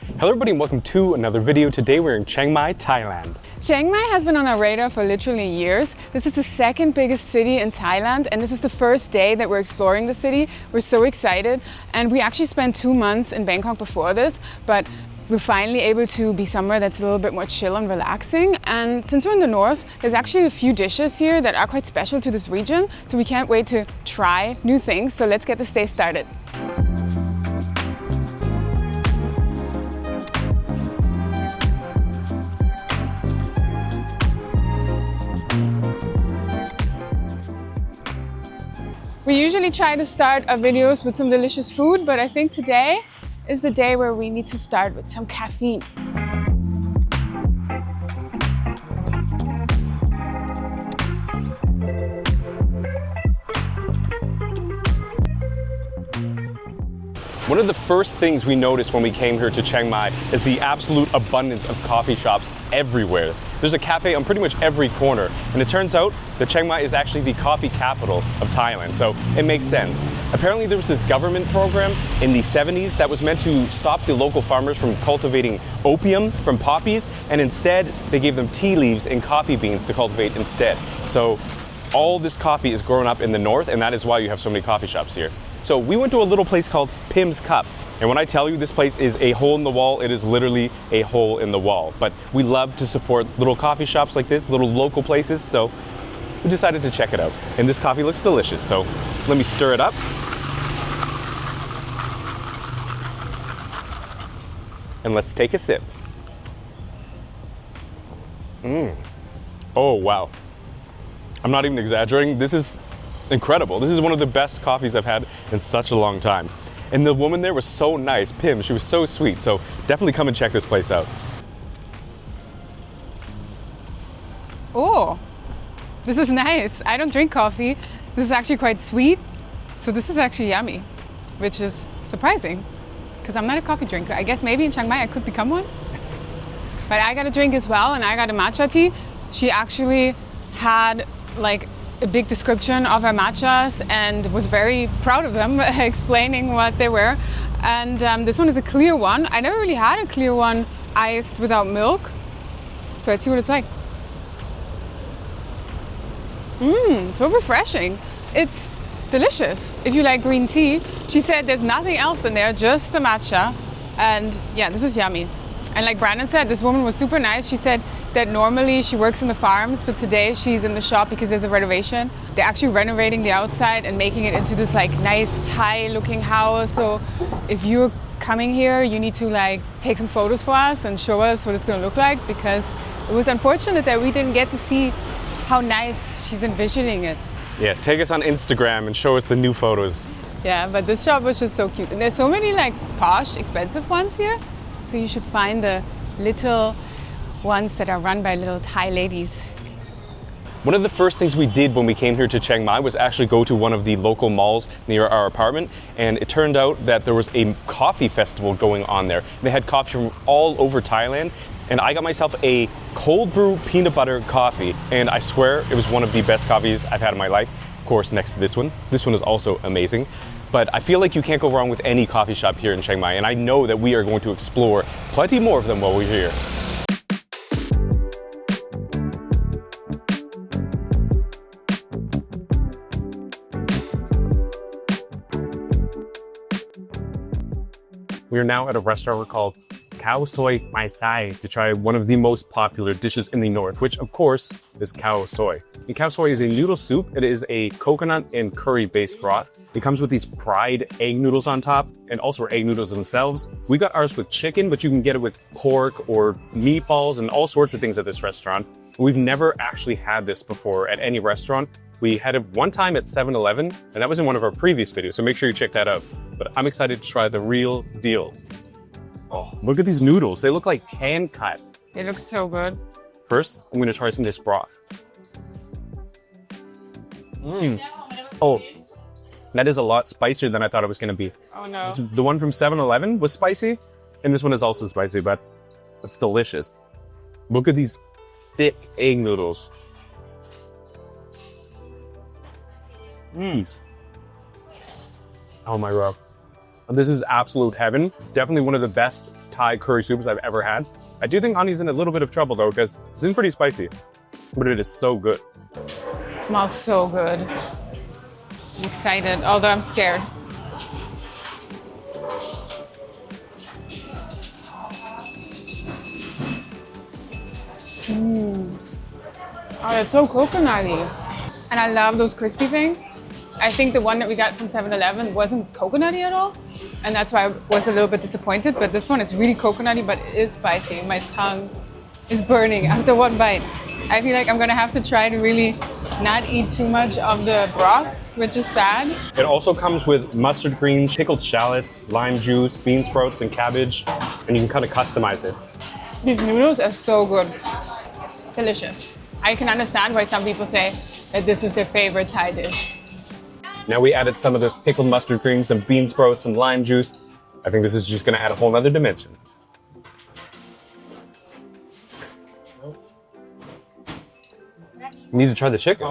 Hello everybody and welcome to another video. Today we're in Chiang Mai, Thailand. Chiang Mai has been on our radar for literally years. This is the second biggest city in Thailand and this is the first day that we're exploring the city. We're so excited and we actually spent 2 months in Bangkok before this, but we're finally able to be somewhere that's a little bit more chill and relaxing. And since we're in the north, there's actually a few dishes here that are quite special to this region. So we can't wait to try new things. So let's get this day started. We usually try to start our videos with some delicious food, but I think today is the day where we need to start with some caffeine. One of the first things we noticed when we came here to Chiang Mai is the absolute abundance of coffee shops everywhere. There's a cafe on pretty much every corner, and it turns out that Chiang Mai is actually the coffee capital of Thailand, so it makes sense. Apparently there was this government program in the 70s that was meant to stop the local farmers from cultivating opium from poppies, and instead they gave them tea leaves and coffee beans to cultivate instead. So all this coffee is grown up in the north, and that is why you have so many coffee shops here. So we went to a little place called PIMM'S Cup. And when I tell you this place is a hole in the wall, it is literally a hole in the wall. But we love to support little coffee shops like this, little local places, so we decided to check it out. And this coffee looks delicious, so let me stir it up. And let's take a sip. Oh, wow. I'm not even exaggerating. This is incredible. This is one of the best coffees I've had in such a long time. And the woman there was so nice, Pim, she was so sweet. So definitely come and check this place out. Oh, this is nice. I don't drink coffee. This is actually quite sweet. So this is actually yummy, which is surprising because I'm not a coffee drinker. I guess maybe in Chiang Mai I could become one. But I got a drink as well, and I got a matcha tea. She actually had like a big description of her matchas and was very proud of them, explaining what they were. And this one is a clear one. I never really had a clear one iced without milk. So let's see what it's like. So refreshing. It's delicious. If you like green tea, she said there's nothing else in there, just the matcha. And yeah, this is yummy. And like Brandon said, this woman was super nice. She said that normally she works in the farms, but today she's in the shop because there's a renovation. They're actually renovating the outside and making it into this like nice Thai looking house. So if you're coming here, you need to like take some photos for us and show us what it's gonna look like, because it was unfortunate that we didn't get to see how nice she's envisioning it. Yeah, take us on Instagram and show us the new photos. Yeah, but this shop was just so cute. And there's so many like posh, expensive ones here. So you should find the little ones that are run by little Thai ladies. One of the first things we did when we came here to Chiang Mai was actually go to one of the local malls near our apartment, and it turned out that there was a coffee festival going on there. They had coffee from all over Thailand, and I got myself a cold brew peanut butter coffee, and I swear it was one of the best coffees I've had in my life. Of course, next to this one. This one is also amazing. But I feel like you can't go wrong with any coffee shop here in Chiang Mai, and I know that we are going to explore plenty more of them while we're here. We are now at a restaurant called Khao Soi Maesai to try one of the most popular dishes in the north, which of course is khao soi. And khao soi is a noodle soup. It is a coconut and curry based broth. It comes with these fried egg noodles on top, and also egg noodles themselves. We got ours with chicken, but you can get it with pork or meatballs and all sorts of things at this restaurant. We've never actually had this before at any restaurant. We had it one time at 7-Eleven, and that was in one of our previous videos, so make sure you check that out. But I'm excited to try the real deal. Oh, look at these noodles. They look like hand cut. It looks so good. First, I'm gonna try some of this broth. Oh, that is a lot spicier than I thought it was gonna be. Oh no. The one from 7-Eleven was spicy, and this one is also spicy, but it's delicious. Look at these thick egg noodles. Oh my god. This is absolute heaven. Definitely one of the best Thai curry soups I've ever had. I do think Ani's in a little bit of trouble though, because this is pretty spicy, but it is so good. It smells so good. I'm excited, although I'm scared. Oh, it's so coconutty. And I love those crispy things. I think the one that we got from 7-Eleven wasn't coconutty at all. And that's why I was a little bit disappointed. But this one is really coconutty, but it is spicy. My tongue is burning after one bite. I feel like I'm gonna have to try to really not eat too much of the broth, which is sad. It also comes with mustard greens, pickled shallots, lime juice, bean sprouts, and cabbage. And you can kind of customize it. These noodles are so good. Delicious. I can understand why some people say that this is their favorite Thai dish. Now we added some of those pickled mustard greens, some bean sprouts, some lime juice. I think this is just gonna add a whole nother dimension. You need to try the chicken.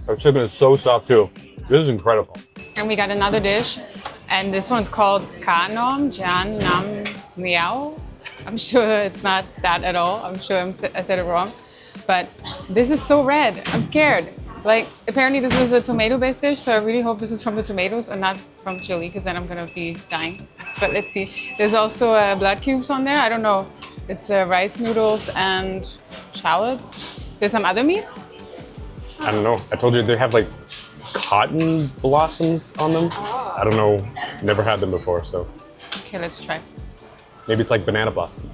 Our chicken is so soft too. This is incredible. And we got another dish, and this one's called Kanom Jeen Nam Ngiao. I'm sure it's not that at all. I'm sure I said it wrong. But this is so red. I'm scared. Like, apparently this is a tomato-based dish, so I really hope this is from the tomatoes and not from chili, because then I'm gonna be dying. But let's see. There's also blood cubes on there. I don't know. It's rice noodles and shallots. Is there some other meat? I don't know. I told you they have like cotton blossoms on them. I don't know. Never had them before, so. Okay, let's try. Maybe it's like banana blossom.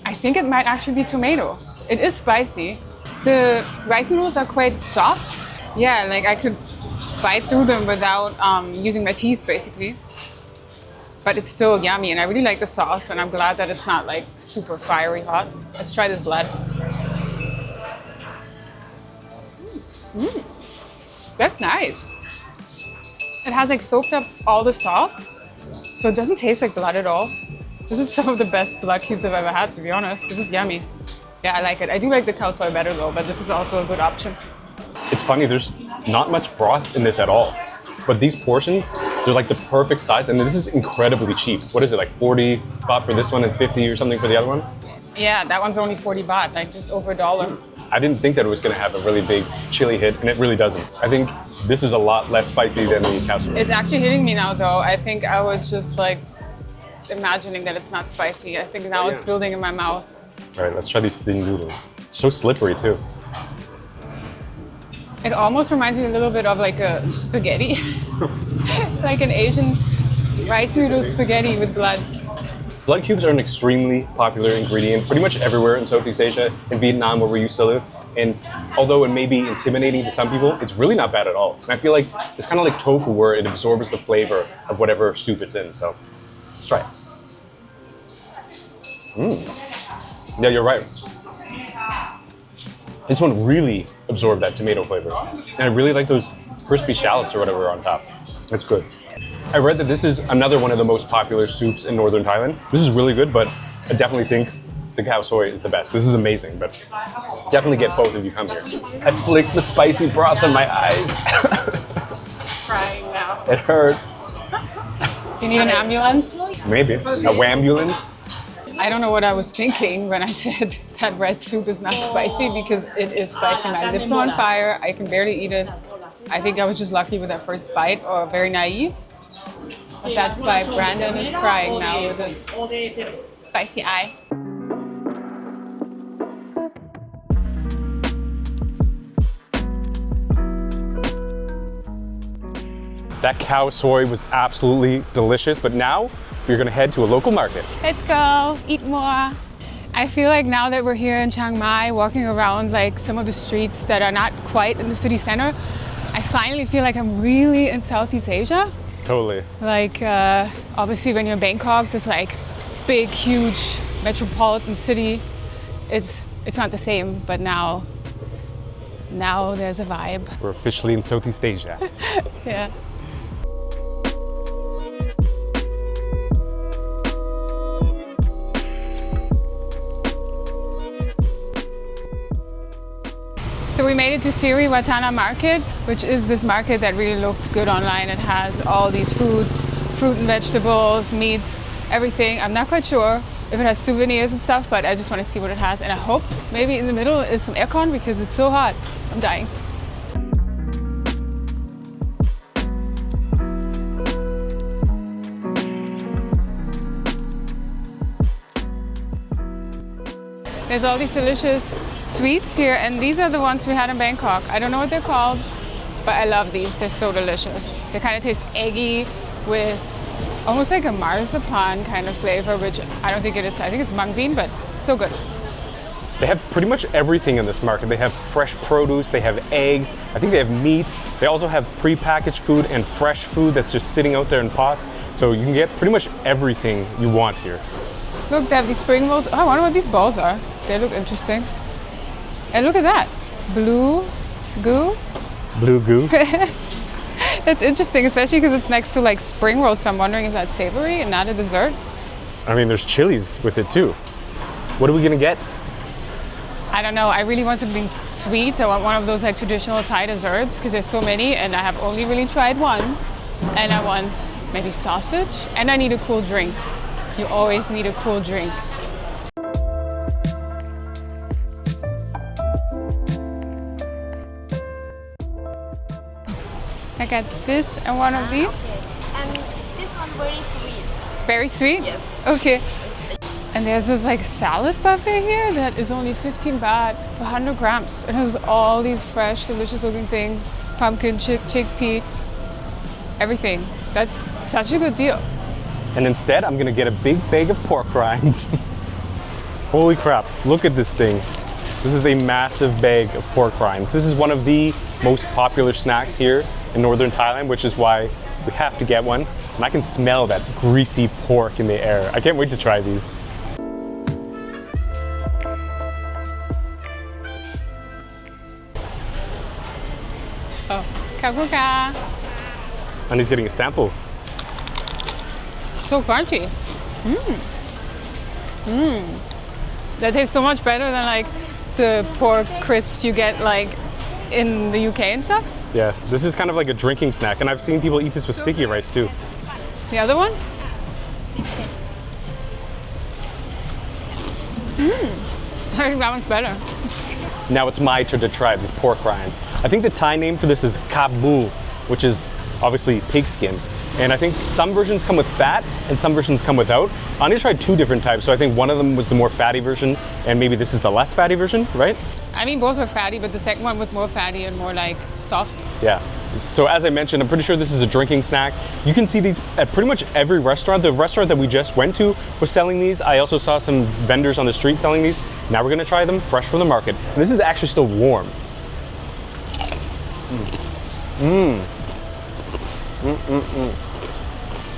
I think it might actually be tomato. It is spicy. The rice noodles are quite soft. Yeah, like I could bite through them without using my teeth, basically. But it's still yummy, and I really like the sauce, and I'm glad that it's not like super fiery hot. Let's try this blood. That's nice. It has like soaked up all the sauce, so it doesn't taste like blood at all. This is some of the best blood cubes I've ever had, to be honest. This is yummy. Yeah, I like it. I do like the khao soi better though, but this is also a good option. It's funny, there's not much broth in this at all. But these portions, they're like the perfect size, and this is incredibly cheap. What is it, like 40 baht for this one and 50 or something for the other one? Yeah, that one's only 40 baht, like just over $1. I didn't think that it was gonna have a really big chili hit, and it really doesn't. I think this is a lot less spicy than the khao soi. It's actually hitting me now though. I think I was just like imagining that it's not spicy. I think now it's building in my mouth. All right, let's try these thin noodles. So slippery too. It almost reminds me a little bit of like a spaghetti. Like an Asian rice noodle spaghetti with blood. Blood cubes are an extremely popular ingredient pretty much everywhere in Southeast Asia, in Vietnam where we used to live. And although it may be intimidating to some people, it's really not bad at all. And I feel like it's kind of like tofu where it absorbs the flavor of whatever soup it's in. So let's try it. Yeah, you're right. This one really absorbed that tomato flavor. And I really like those crispy shallots or whatever on top. That's good. I read that this is another one of the most popular soups in Northern Thailand. This is really good, but I definitely think the khao soi is the best. This is amazing, but definitely get both if you come here. I flicked the spicy broth in my eyes. Crying now. It hurts. Do you need an ambulance? Maybe. A wambulance? I don't know what I was thinking when I said that red soup is not spicy, because it is spicy. My lips are on fire. I can barely eat it. I think I was just lucky with that first bite, or very naive. But that's why Brandon is crying now with his spicy eye. That khao soi was absolutely delicious, but now we're gonna head to a local market. Let's go, eat more. I feel like now that we're here in Chiang Mai, walking around like some of the streets that are not quite in the city center, I finally feel like I'm really in Southeast Asia. Totally. Like, obviously when you're in Bangkok, this like big, huge metropolitan city, it's not the same, but now there's a vibe. We're officially in Southeast Asia. Yeah. So So we made it to Siri Wattana Market, which is this market that really looked good online. It has all these foods, fruit and vegetables, meats, everything. I'm not quite sure if it has souvenirs and stuff, but I just want to see what it has. And I hope maybe in the middle is some aircon because it's so hot. I'm dying. There's all these delicious sweets here, and these are the ones we had in Bangkok. I don't know what they're called, but I love these. They're so delicious. They kind of taste eggy with almost like a marzipan kind of flavor, which I don't think it is. I think it's mung bean, but so good. They have pretty much everything in this market. They have fresh produce, they have eggs, I think they have meat. They also have pre-packaged food and fresh food that's just sitting out there in pots. So you can get pretty much everything you want here. Look, they have these spring rolls. Oh, I wonder what these balls are. They look interesting. And look at that. Blue goo. Blue goo. That's interesting, especially because it's next to like spring rolls. So I'm wondering if that's savory and not a dessert. I mean, there's chilies with it too. What are we gonna get? I don't know. I really want something sweet. I want one of those like traditional Thai desserts because there's so many and I have only really tried one. And I want maybe sausage and I need a cool drink. You always need a cool drink. I got this and one of these. Okay. And this one very sweet. Very sweet? Yes. Okay. And there's this like salad buffet here that is only 15 baht for 100 grams. It has all these fresh, delicious looking things. Pumpkin, chickpea, everything. That's such a good deal. And instead, I'm gonna get a big bag of pork rinds. Holy crap, look at this thing. This is a massive bag of pork rinds. This is one of the most popular snacks here in Northern Thailand, which is why we have to get one. And I can smell that greasy pork in the air. I can't wait to try these. Oh, kakuka. And he's getting a sample. So crunchy. That tastes so much better than like the pork crisps you get like in the UK and stuff. Yeah, this is kind of like a drinking snack, and I've seen people eat this with sticky rice too. The other one? I think that one's better. Now it's my turn to try these pork rinds. I think the Thai name for this is kabu, which is obviously pigskin. And I think some versions come with fat and some versions come without. I only tried two different types, so I think one of them was the more fatty version and maybe this is the less fatty version, right? I mean, both were fatty, but the second one was more fatty and more like soft. Yeah. So as I mentioned, I'm pretty sure this is a drinking snack. You can see these at pretty much every restaurant. The restaurant that we just went to was selling these. I also saw some vendors on the street selling these. Now we're gonna try them fresh from the market. And this is actually still warm.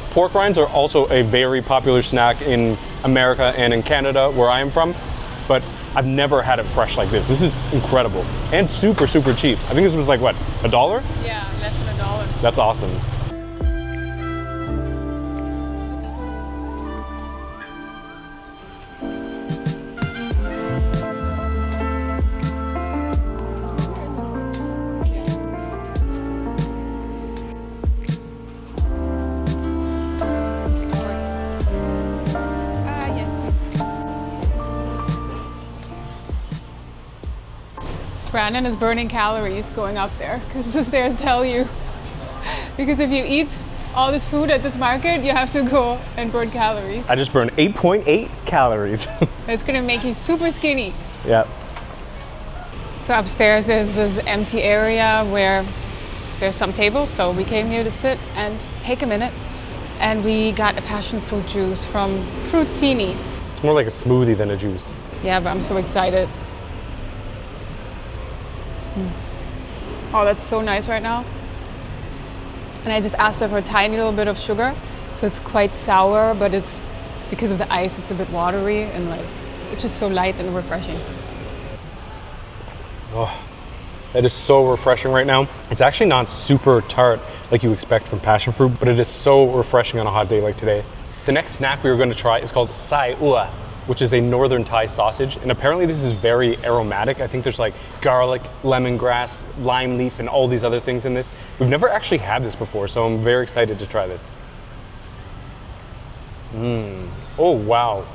Pork rinds are also a very popular snack in America and in Canada, where I am from, but I've never had it fresh like this. This is incredible and super, super cheap. I think this was like, what, $1? Yeah, less than $1. That's awesome. Brandon is burning calories going up there because the stairs tell you. Because if you eat all this food at this market, you have to go and burn calories. I just burned 8.8 calories. It's gonna make you super skinny. Yeah. So upstairs there's this empty area where there's some tables, so we came here to sit and take a minute. And we got a passion fruit juice from Fruitini. It's more like a smoothie than a juice. Yeah, but I'm so excited. Oh, that's so nice right now. And I just asked her for a tiny little bit of sugar. So it's quite sour, but it's because of the ice, it's a bit watery and like, it's just so light and refreshing. Oh, that is so refreshing right now. It's actually not super tart like you expect from passion fruit, but it is so refreshing on a hot day like today. The next snack we were going to try is called sai ua. which is a Northern Thai sausage. And apparently this is very aromatic. I think there's like garlic, lemongrass, lime leaf, and all these other things in this. We've never actually had this before, so I'm very excited to try this. Oh, wow.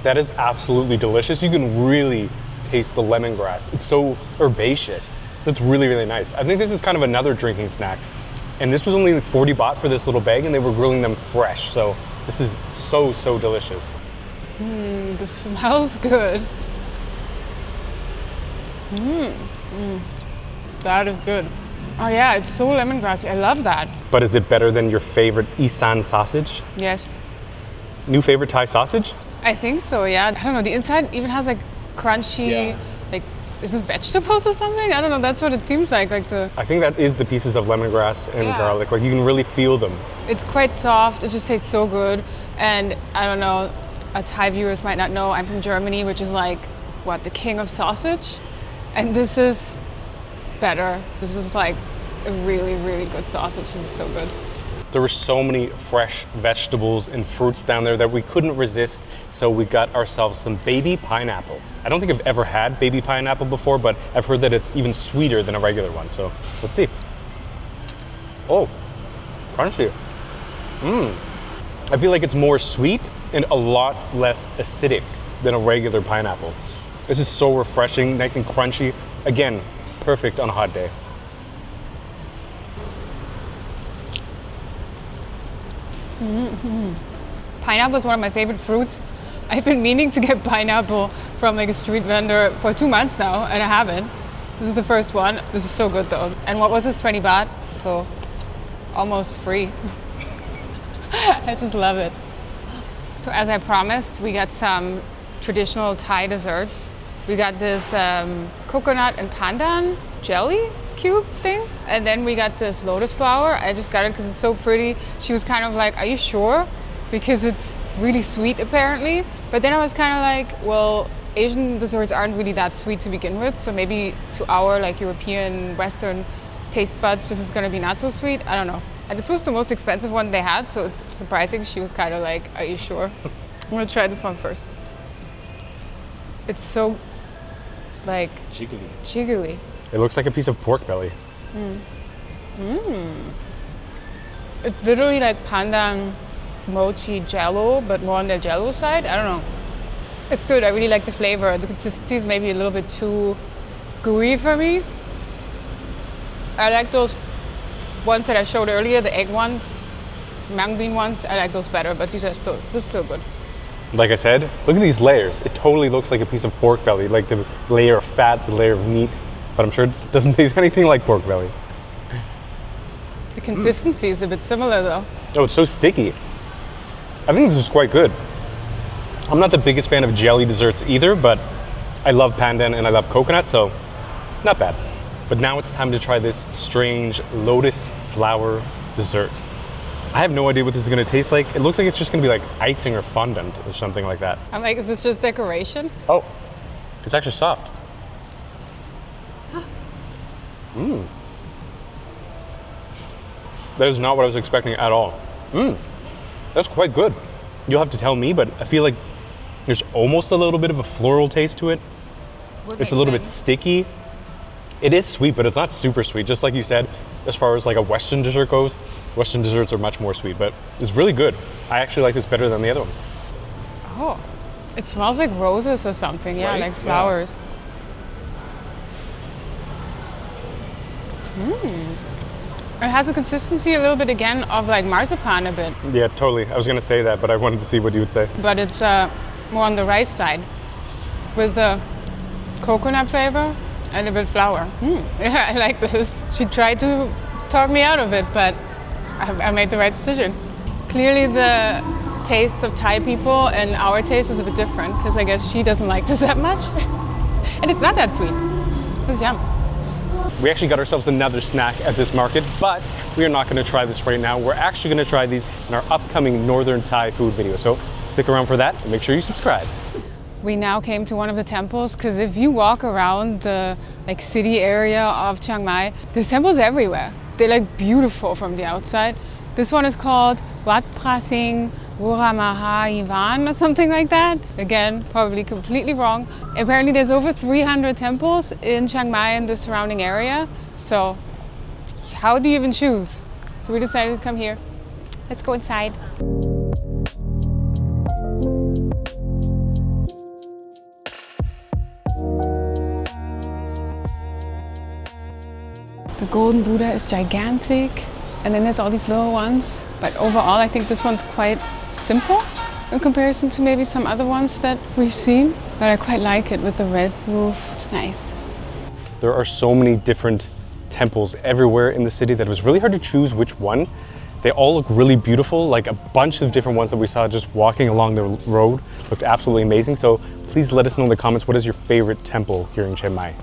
That is absolutely delicious. You can really taste the lemongrass. It's so herbaceous. That's really, really nice. I think this is kind of another drinking snack. And this was only like 40 baht for this little bag, and they were grilling them fresh. So this is so, so delicious. This smells good. That is good. Oh yeah, it's so lemongrassy. I love that. But is it better than your favorite Isan sausage? Yes. New favorite Thai sausage? I think so, yeah. I don't know, the inside even has like crunchy, like, is this vegetables or something? I don't know, that's what it seems like the... I think that is the pieces of lemongrass and garlic. Like, you can really feel them. It's quite soft, it just tastes so good. And I don't know, Thai viewers might not know, I'm from Germany, which is like, what, the king of sausage? And this is better. This is like a really, really good sausage. This is so good. There were so many fresh vegetables and fruits down there that we couldn't resist, so we got ourselves some baby pineapple. I don't think I've ever had baby pineapple before, but I've heard that it's even sweeter than a regular one, so let's see. Oh, crunchy. I feel like it's more sweet and a lot less acidic than a regular pineapple. This is so refreshing, nice and crunchy. Again, perfect on a hot day. Pineapple is one of my favorite fruits. I've been meaning to get pineapple from like a street vendor for 2 months now, and I haven't. This is the first one. This is so good though. And what was this, 20 baht? So almost free. I just love it. So as I promised, we got some traditional Thai desserts. We got this coconut and pandan jelly cube thing. And then we got this lotus flower. I just got it because it's so pretty. She was kind of like, are you sure? Because it's really sweet apparently. But then I was kind of like, well, Asian desserts aren't really that sweet to begin with. So maybe to our like European, Western taste buds, this is gonna be not so sweet. I don't know. And this was the most expensive one they had. So it's surprising. She was kind of like, are you sure? I'm gonna try this one first. It's so like jiggly. It looks like a piece of pork belly. It's literally like pandan mochi jello, but more on the jello side. I don't know. It's good. I really like the flavor. The consistency is maybe a little bit too gooey for me. I like those ones that I showed earlier, the egg ones, mung bean ones. I like those better, but this is still good. Like I said, look at these layers. It totally looks like a piece of pork belly, like the layer of fat, the layer of meat. But I'm sure it doesn't taste anything like pork belly. The consistency is a bit similar though. Oh, it's so sticky. I think this is quite good. I'm not the biggest fan of jelly desserts either, but I love pandan and I love coconut, so not bad. But now it's time to try this strange lotus flower dessert. I have no idea what this is gonna taste like. It looks like it's just gonna be like icing or fondant or something like that. I'm like, is this just decoration? Oh, it's actually soft. That is not what I was expecting at all. That's quite good. You'll have to tell me, but I feel like there's almost a little bit of a floral taste to it. It's a little bit sticky. It is sweet, but it's not super sweet. Just like you said, as far as like a Western dessert goes, Western desserts are much more sweet, but it's really good. I actually like this better than the other one. Oh, it smells like roses or something. Yeah, Right? like flowers. It has a consistency a little bit again of like marzipan a bit, Yeah, totally. I was gonna say that, but I wanted to see what you would say. but it's more on the rice side with the coconut flavor and a bit flour. Yeah, I like this. She tried to talk me out of it, but I made the right decision. Clearly the taste of Thai people and our taste is a bit different because I guess she doesn't like this that much. And it's not that sweet. It's yum. We actually got ourselves another snack at this market, but we are not gonna try this right now. We're actually gonna try these in our upcoming Northern Thai food video. So stick around for that and make sure you subscribe. We now came to one of the temples because if you walk around the like city area of Chiang Mai, there's temples everywhere. They're like beautiful from the outside. This one is called Wat Phra Singh Woramahawihan or something like that. Again, probably completely wrong. Apparently there's over 300 temples in Chiang Mai and the surrounding area. So how do you even choose? So we decided to come here. Let's go inside. The golden Buddha is gigantic, and then there's all these little ones. But overall, I think this one's quite simple in comparison to maybe some other ones that we've seen. But I quite like it with the red roof. It's nice. There are so many different temples everywhere in the city that it was really hard to choose which one. They all look really beautiful, like a bunch of different ones that we saw just walking along the road looked absolutely amazing. So please let us know in the comments, what is your favorite temple here in Chiang Mai?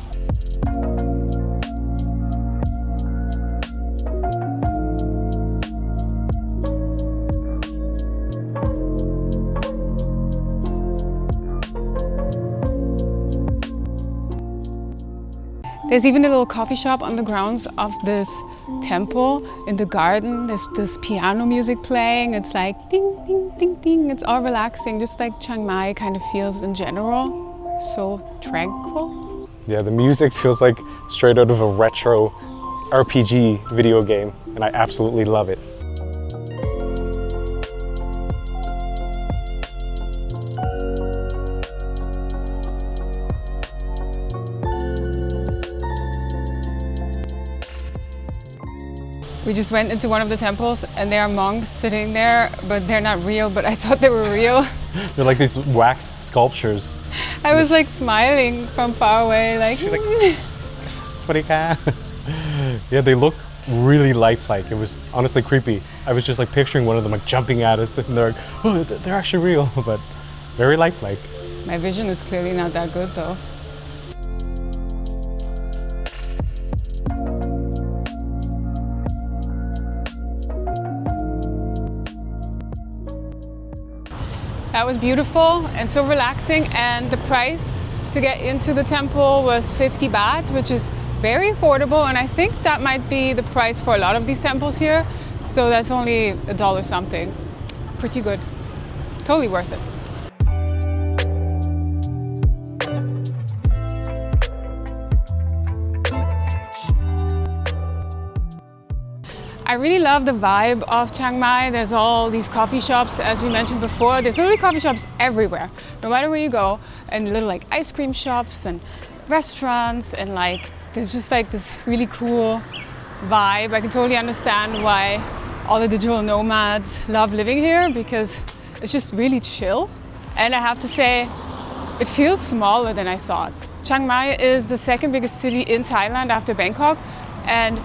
There's even a little coffee shop on the grounds of this temple in the garden. There's this piano music playing. It's like ding, ding, ding, ding. It's all relaxing, just like Chiang Mai kind of feels in general. So tranquil. Yeah, the music feels like straight out of a retro RPG video game, and I absolutely love it. We just went into one of the temples and there are monks sitting there, but they're not real, but I thought they were real. They're like these wax sculptures. I was like smiling from far away, like. She's like, Swadika. Yeah, they look really lifelike. It was honestly creepy. I was just like picturing one of them like jumping at us and they're like, oh, they're actually real, but very lifelike. My vision is clearly not that good though. That was beautiful and so relaxing, and the price to get into the temple was 50 baht, which is very affordable, and I think that might be the price for a lot of these temples here. So that's only $1 something. Pretty good. Totally worth it. I really love the vibe of Chiang Mai. There's all these coffee shops, as we mentioned before. There's literally coffee shops everywhere, no matter where you go, and little like ice cream shops and restaurants, and like there's just like this really cool vibe. I can totally understand why all the digital nomads love living here, because it's just really chill. And I have to say, it feels smaller than I thought. Chiang Mai is the second biggest city in Thailand after Bangkok, and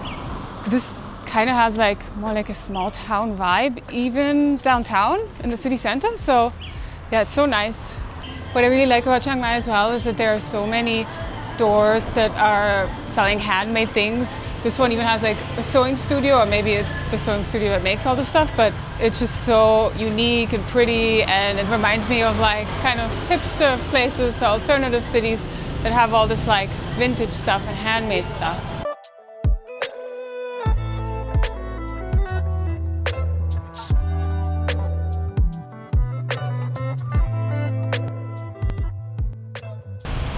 this kind of has like more like a small town vibe, even downtown in the city center. So yeah, it's so nice. What I really like about Chiang Mai as well is that there are so many stores that are selling handmade things. This one even has like a sewing studio, or maybe it's the sewing studio that makes all this stuff, but it's just so unique and pretty, and it reminds me of like kind of hipster places, alternative cities that have all this like vintage stuff and handmade stuff.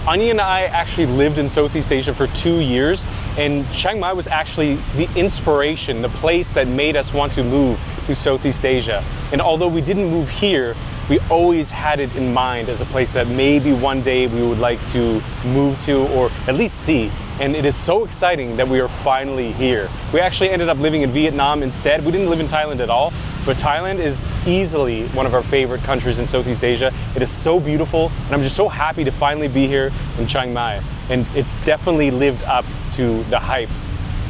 Anya and I actually lived in Southeast Asia for 2 years, and Chiang Mai was actually the inspiration, the place that made us want to move to Southeast Asia. And although we didn't move here, we always had it in mind as a place that maybe one day we would like to move to, or at least see. And it is so exciting that we are finally here. We actually ended up living in Vietnam instead. We didn't live in Thailand at all, but Thailand is easily one of our favorite countries in Southeast Asia. It is so beautiful, and I'm just so happy to finally be here in Chiang Mai. And it's definitely lived up to the hype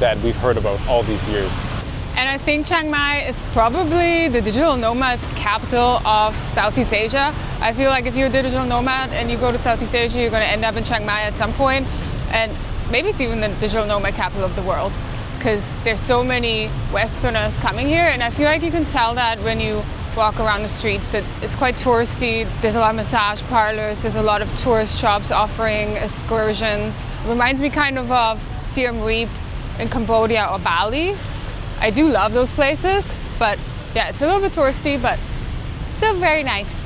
that we've heard about all these years. And I think Chiang Mai is probably the digital nomad capital of Southeast Asia. I feel like if you're a digital nomad and you go to Southeast Asia, you're going to end up in Chiang Mai at some point. And maybe it's even the digital nomad capital of the world, because there's so many Westerners coming here, and I feel like you can tell that when you walk around the streets, that it's quite touristy. There's a lot of massage parlors, there's a lot of tourist shops offering excursions. It reminds me kind of Siem Reap in Cambodia or Bali. I do love those places, but yeah, it's a little bit touristy, but still Still very nice.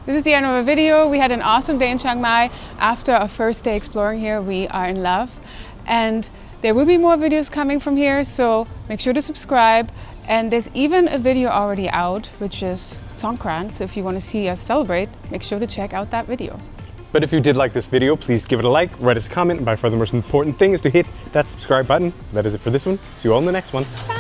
This is the end of our video. We had an awesome day in Chiang Mai. After our first day exploring here, we are in love. And there will be more videos coming from here, so make sure to subscribe. And there's even a video already out, which is Songkran. So if you want to see us celebrate, make sure to check out that video. But if you did like this video, please give it a like, write us a comment, and by far the most important thing is to hit that subscribe button. That is it for this one. See you all in the next one. Bye.